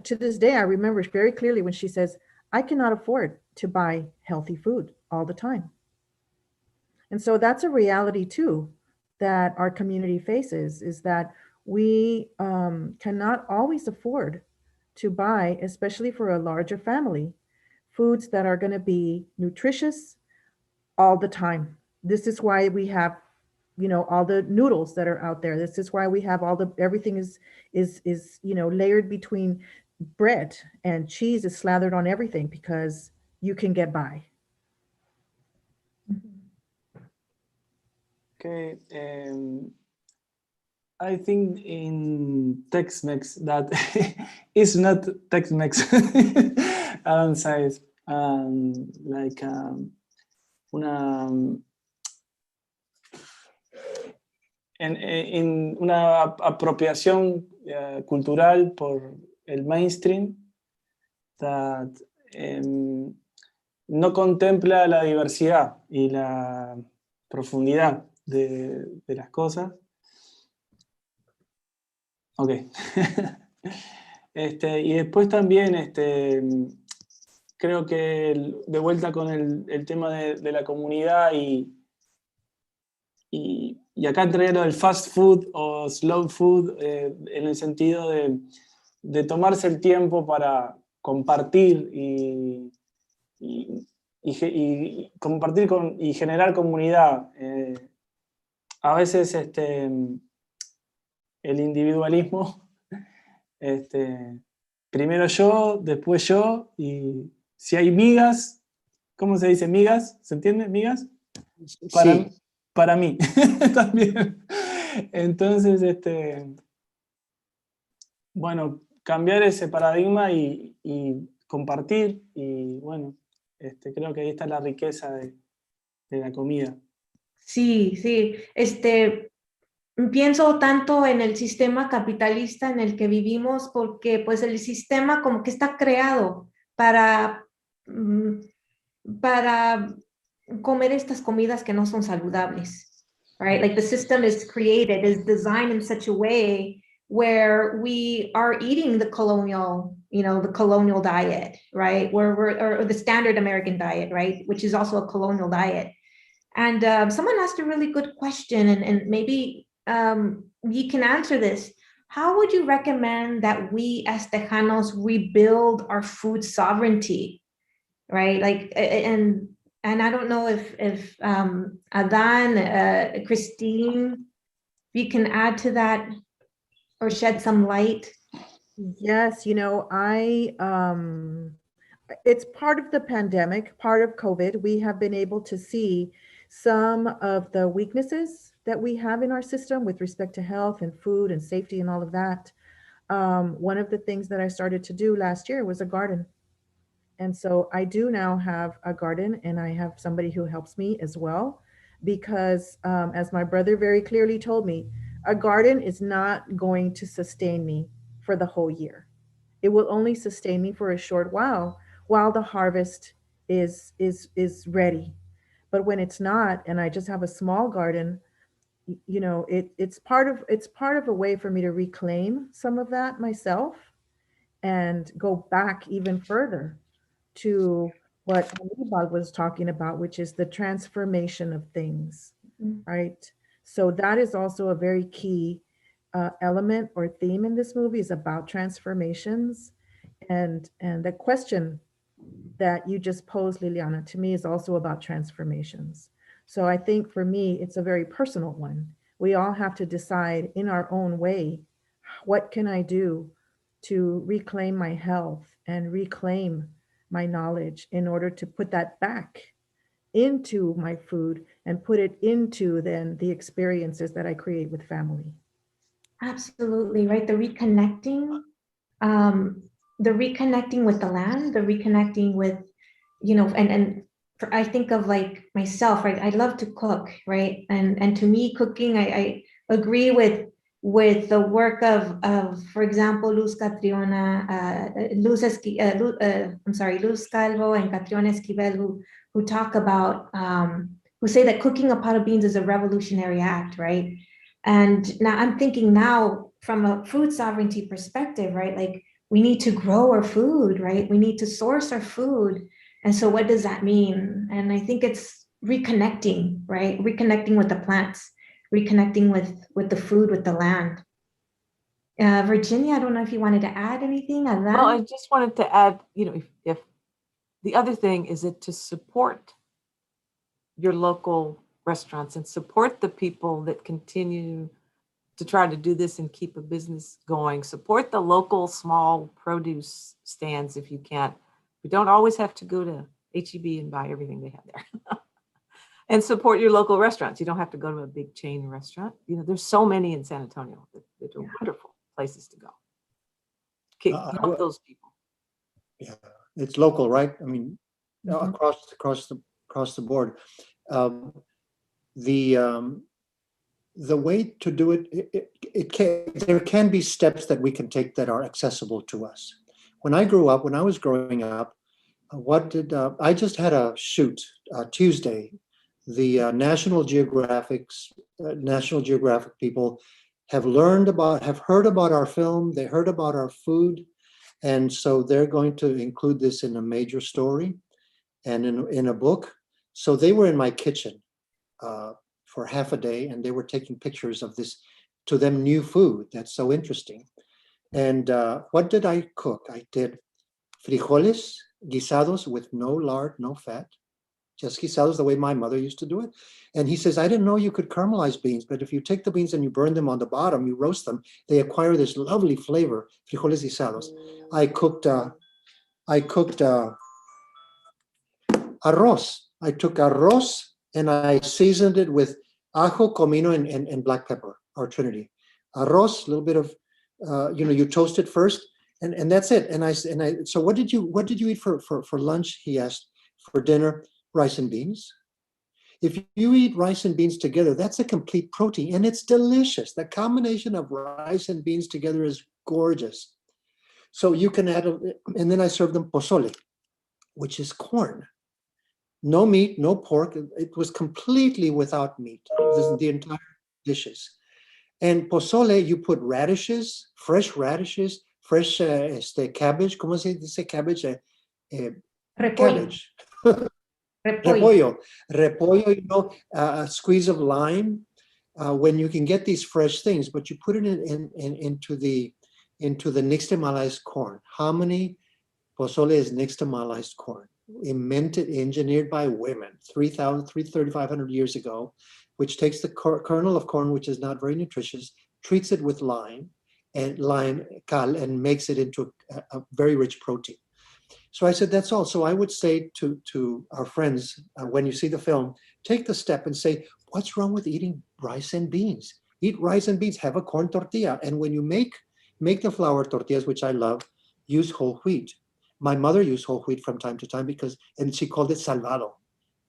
to this day, I remember very clearly when she says, I cannot afford to buy healthy food all the time. And so that's a reality too that our community faces, is that we cannot always afford to buy, especially for a larger family, foods that are going to be nutritious all the time. This is why we have all the noodles that are out there. This is why we have everything is layered between bread, and cheese is slathered on everything, because you can get by. Okay, I think in Tex-Mex that is not Tex-Mex. Adán says like en una apropiación cultural por el mainstream that no contempla la diversidad y la profundidad de las cosas. Ok. Y después también creo que de vuelta con el tema de la comunidad y acá entraría lo del fast food o slow food, en el sentido de tomarse el tiempo para compartir y y compartir y generar comunidad. A veces el individualismo, primero yo, después yo, y si hay migas, ¿cómo se dice migas? ¿Se entiende? ¿Migas? Sí. Para mí también. Entonces, bueno, cambiar ese paradigma y compartir, y bueno, creo que ahí está la riqueza de la comida. Sí, sí. Pienso tanto en el sistema capitalista en el que vivimos, porque pues el sistema como que está creado para comer estas comidas que no son saludables, right? Like the system is created, is designed in such a way where we are eating the colonial, the colonial diet, right? Or the standard American diet, right? Which is also a colonial diet. And someone asked a really good question, and maybe you can answer this. How would you recommend that we as Tejanos rebuild our food sovereignty, right? Like, and I don't know if Adán, Christine, you can add to that or shed some light. Yes, it's part of the pandemic, part of COVID. We have been able to see some of the weaknesses that we have in our system with respect to health and food and safety and all of that. One of the things that I started to do last year was a garden. And so I do now have a garden, and I have somebody who helps me as well, because as my brother very clearly told me, a garden is not going to sustain me for the whole year. It will only sustain me for a short while the harvest is ready. But when it's not, and I just have a small garden, it's part of a way for me to reclaim some of that myself and go back even further to what Aníbal was talking about, which is the transformation of things, right? So that is also a very key element or theme in this movie, is about transformations. And the question that you just posed, Liliana, to me is also about transformations. So I think for me, it's a very personal one. We all have to decide in our own way, what can I do to reclaim my health and reclaim my knowledge in order to put that back into my food and put it into then the experiences that I create with family. Absolutely, right? The reconnecting with the land, the reconnecting with, I think of like myself, right? I love to cook, right? And to me, cooking, I agree with the work of for example, Luz Calvo and Catriona Esquivel, who talk about, who say that cooking a pot of beans is a revolutionary act, right? And now I'm thinking now from a food sovereignty perspective, right? Like we need to grow our food, right? We need to source our food. And so what does that mean? And I think it's reconnecting, right? Reconnecting with the plants, reconnecting with the food, with the land. Virginia, I don't know if you wanted to add anything on that. Well, I just wanted to add, if the other thing is that to support your local restaurants and support the people that continue to try to do this and keep a business going. Support the local small produce stands if you can't. You don't always have to go to H-E-B and buy everything they have there. And support your local restaurants. You don't have to go to a big chain restaurant. There's so many in San Antonio that are wonderful places to go. Help those people. Yeah, it's local, right? I mean, across the board. The way to do it, there can be steps that we can take that are accessible to us. When I was growing up, I just had a shoot Tuesday. The National Geographic people have heard about our film, they heard about our food, and so they're going to include this in a major story and in a book. So they were in my kitchen for half a day, and they were taking pictures of this, to them, new food. That's so interesting. And what did I cook? I did frijoles guisados with no lard, no fat, just guisados the way my mother used to do it. And he says, I didn't know you could caramelize beans, but if you take the beans and you burn them on the bottom, you roast them, they acquire this lovely flavor, frijoles guisados. I cooked arroz. I took arroz and I seasoned it with ajo, comino, and black pepper, our trinity. Arroz, a little bit of, you toast it first, and that's it. And I so what did you eat for lunch? He asked. For dinner, rice and beans. If you eat rice and beans together, that's a complete protein, and it's delicious. The combination of rice and beans together is gorgeous. So you can add, and then I served them pozole, which is corn. No meat, no pork. It was completely without meat. This is the entire dishes. And pozole, you put radishes, fresh cabbage. ¿Cómo se dice cabbage? Cabbage. Repollo, a squeeze of lime. When you can get these fresh things, but you put it into the nixtamalized corn. How many pozole is nixtamalized corn? Engineered by women 3,500 years ago, which takes the kernel of corn, which is not very nutritious, treats it with lime cal, and makes it into a very rich protein. So I said, that's all. So I would say to our friends, when you see the film, take the step and say, what's wrong with eating rice and beans? Eat rice and beans, have a corn tortilla. And when you make the flour tortillas, which I love, use whole wheat. My mother used whole wheat from time to time and she called it salvado.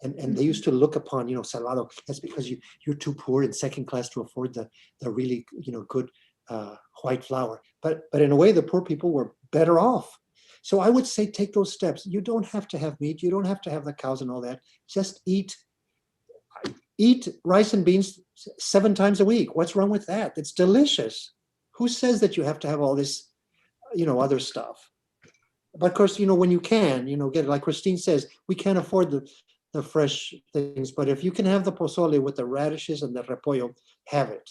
And they used to look upon, salvado, that's because you're too poor and second class to afford the really, good white flour. But in a way, the poor people were better off. So I would say, take those steps. You don't have to have meat. You don't have to have the cows and all that. Just eat rice and beans 7 times a week. What's wrong with that? It's delicious. Who says that you have to have all this, other stuff? But of course, when you can, get it. Like Christine says, we can't afford the fresh things. But if you can have the pozole with the radishes and the repollo, have it.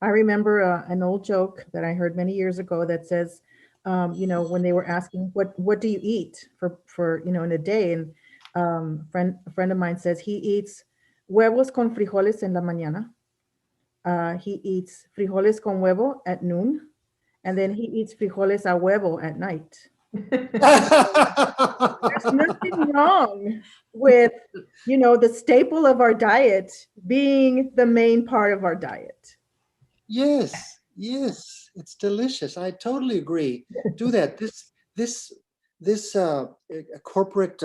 I remember an old joke that I heard many years ago that says, when they were asking, what do you eat for in a day? And a friend of mine says he eats huevos con frijoles en la mañana. He eats frijoles con huevo at noon. And then he eats frijoles a huevo at night. There's nothing wrong with, the staple of our diet being the main part of our diet. Yes, it's delicious. I totally agree. Do that. This corporate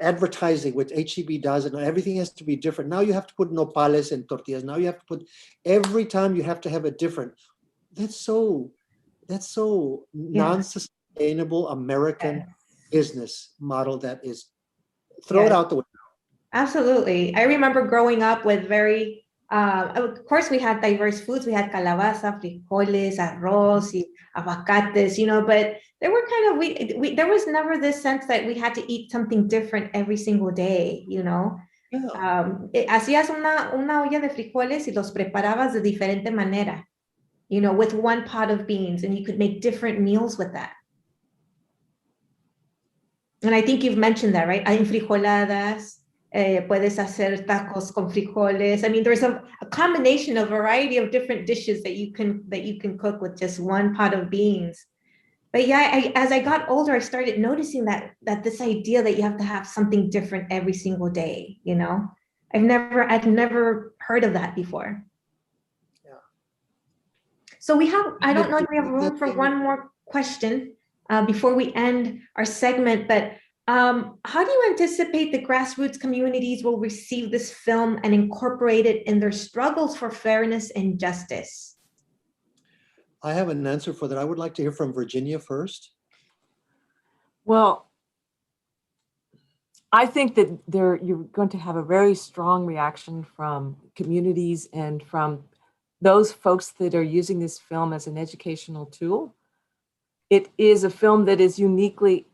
advertising, which HEB does, and everything has to be different. Now you have to put nopales and tortillas. Now you have to put, every time you have to have a different. That's so non-sustainable American business model that is, throw it out the window. Absolutely. I remember growing up with of course we had diverse foods. We had calabaza, frijoles, arroz, aguacates, but there were there was never this sense that we had to eat something different every single day, Hacías una olla de frijoles y los preparabas de diferente manera, with one pot of beans, and you could make different meals with that. And I think you've mentioned that, right? Hay frijoladas. Puedes hacer tacos con frijoles. I mean, there's a combination, a variety of different dishes that you can cook with just one pot of beans. But yeah, as I got older, I started noticing that this idea that you have to have something different every single day. I've never heard of that before. Yeah. So I don't know if we have room for one more question before we end our segment, but how do you anticipate the grassroots communities will receive this film and incorporate it in their struggles for fairness and justice? I have an answer for that. I would like to hear from Virginia first. Well, I think that you're going to have a very strong reaction from communities and from those folks that are using this film as an educational tool. It is a film that is uniquely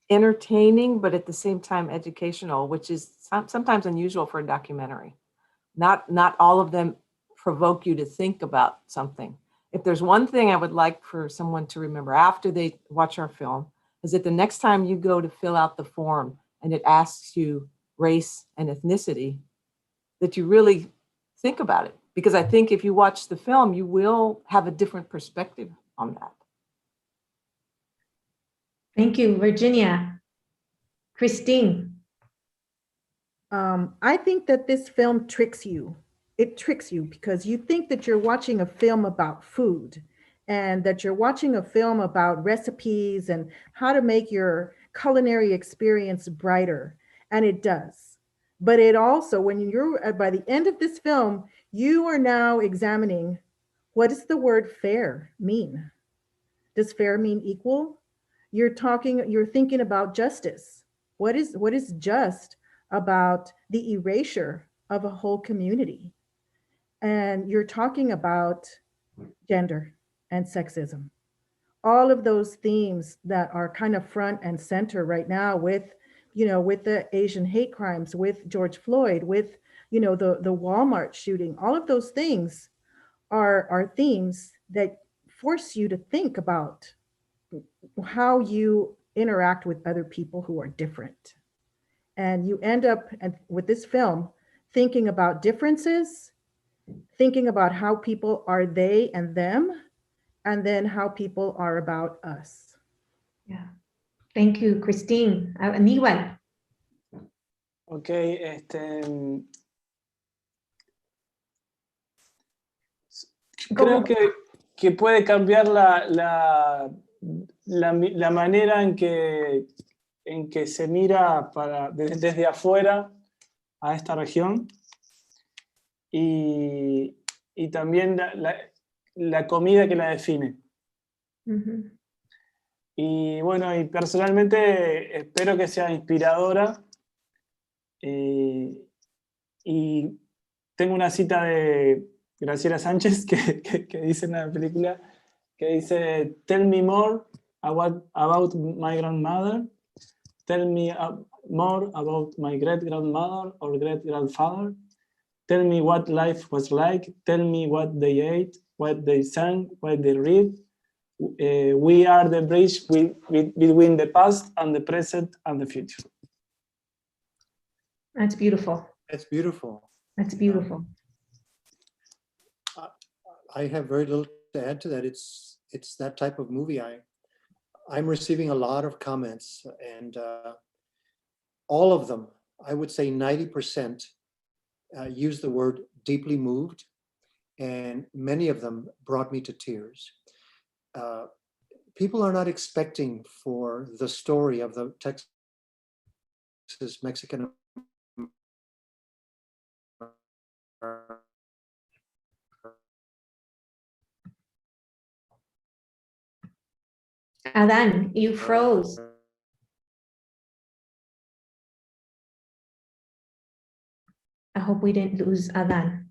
entertaining, but at the same time educational, which is sometimes unusual for a documentary. Not all of them provoke you to think about something. If there's one thing I would like for someone to remember after they watch our film, is that the next time you go to fill out the form and it asks you race and ethnicity, that you really think about it. Because I think if you watch the film, you will have a different perspective on that. Thank you, Virginia. Christine. I think that this film tricks you. It tricks you because you think that you're watching a film about food and that you're watching a film about recipes and how to make your culinary experience brighter. And it does. But it also, when you're by the end of this film, you are now examining, what does the word fair mean? Does fair mean equal? You're thinking about justice. What is just about the erasure of a whole community? And you're talking about gender and sexism. All of those themes that are kind of front and center right now with, with the Asian hate crimes, with George Floyd, with, the Walmart shooting, all of those things are themes that force you to think about how you interact with other people who are different. And you end up with this film thinking about differences, thinking about how people are they and them, and then how people are about us. Yeah. Thank you, Christine. Aníbal. Okay, creo que puede cambiar la manera en que se mira desde afuera a esta región y también la comida que la define. Uh-huh. Y bueno, y personalmente espero que sea inspiradora y tengo una cita de Graciela Sánchez que dice en la película, que dice, tell me more about my grandmother, tell me more about my great-grandmother or great-grandfather, tell me what life was like, tell me what they ate, what they sang, what they read. We are the bridge between the past and the present and the future. That's beautiful. That's beautiful. That's beautiful. I have very little to add to that. It's that type of movie. I'm receiving a lot of comments, and all of them, I would say 90%, use the word deeply moved, and many of them brought me to tears. People are not expecting for the story of the Texas Mexican Adán, you froze. I hope we didn't lose Adán.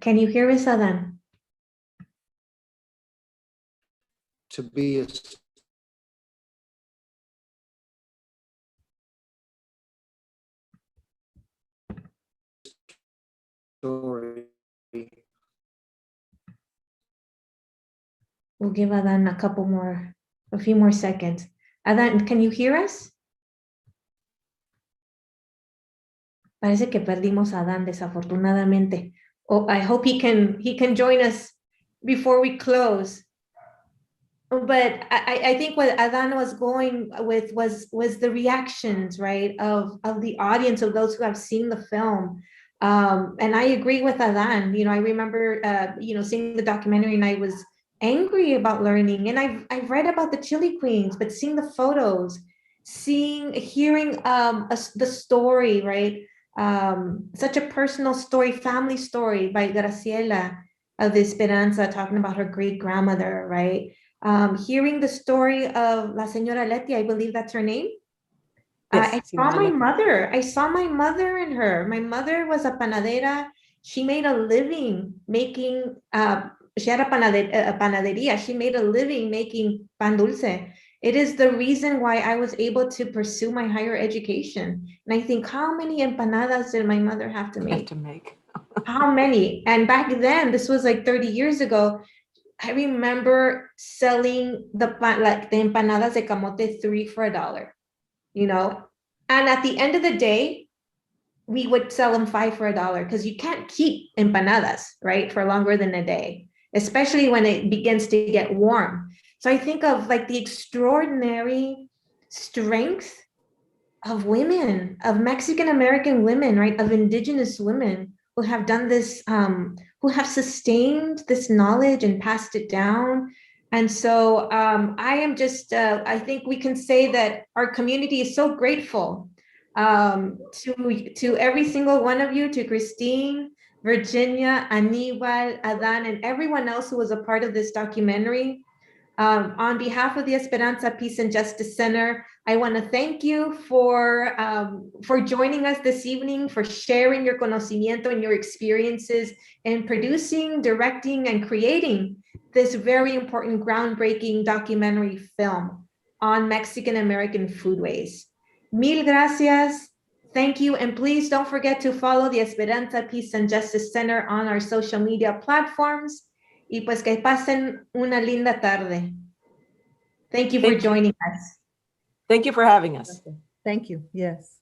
Can you hear us, Adán? To be a story. We'll give Adán a few more seconds. Adán, can you hear us? Parece que perdimos a Adán, desafortunadamente. Oh, I hope he can join us before we close. But I think what Adán was going with was the reactions, right, of the audience, of those who have seen the film. And I agree with Adán. I remember, seeing the documentary, and I was angry about learning. And I've read about the Chili Queens, but seeing the photos, hearing the story, right? Such a personal story, family story by Graciela of Esperanza, talking about her great grandmother, right? Hearing the story of La Señora Leti, I believe that's her name. Yes, I saw my mother. I saw my mother in her. My mother was a panadera. She made a living making, she had a panaderia. She made a living making pan dulce. It is the reason why I was able to pursue my higher education. And I think, how many empanadas did my mother have to make? How many? And back then, this was like 30 years ago, I remember selling the empanadas de camote 3 for $1, you know? And at the end of the day, we would sell them 5 for $1 because you can't keep empanadas, right, for longer than a day, especially when it begins to get warm. So I think of like the extraordinary strength of women, of Mexican-American women, right, of indigenous women who have done this, who have sustained this knowledge and passed it down. And so I am just, I think we can say that our community is so grateful to every single one of you, to Christine, Virginia, Aníbal, Adán, and everyone else who was a part of this documentary. On behalf of the Esperanza Peace and Justice Center, I want to thank you for joining us this evening, for sharing your conocimiento and your experiences in producing, directing, and creating this very important, groundbreaking documentary film on Mexican-American foodways. Mil gracias. Thank you. And please don't forget to follow the Esperanza Peace and Justice Center on our social media platforms. Y pues que pasen una linda tarde. Thank you for joining us. Thank you for having us. Thank you. Yes.